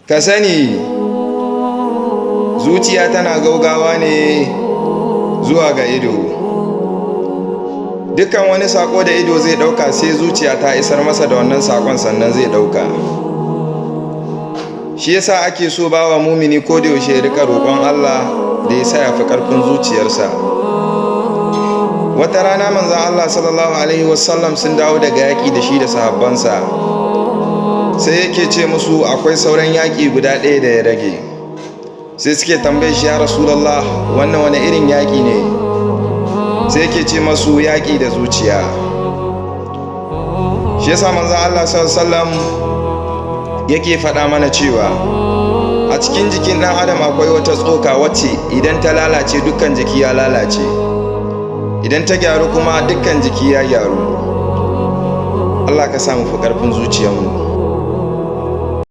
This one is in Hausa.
ka sani zuciya tana gaugawa ne zuwa ga ido. Dukkan wani sako da ido zai dauka sai zuciya ta isar masa da wannan sakon sannan zai dauka. Shi yasa ake so bawa mumini ko da yaushe ya rika roƙon Allah da ya sa ya fi ƙarfin zuciyarsa. Wata rana manzon Allah sallallahu alaihi wasallam sun dawo daga yaƙi da shi da sahabbansa, sai yake ce musu akwai sauran yaƙi guda ɗaya da ya rage. Sai suke tambaye shi, ya Rasulullah, wannan wani irin yaƙi ne? Sai yake ce masu yaƙi da zuciya. Shi yasa manzon Allah sallallahu alaihi wasallam yake faɗa mana cewa a cikin jikin ɗan adam akwai wata tsoka wacce idan ta lalace dukkan jiki ya lalace, idan ta gyaru kuma dukkan jiki ya gyaru. Allah ka samu fi ƙarfin zuciyarmu.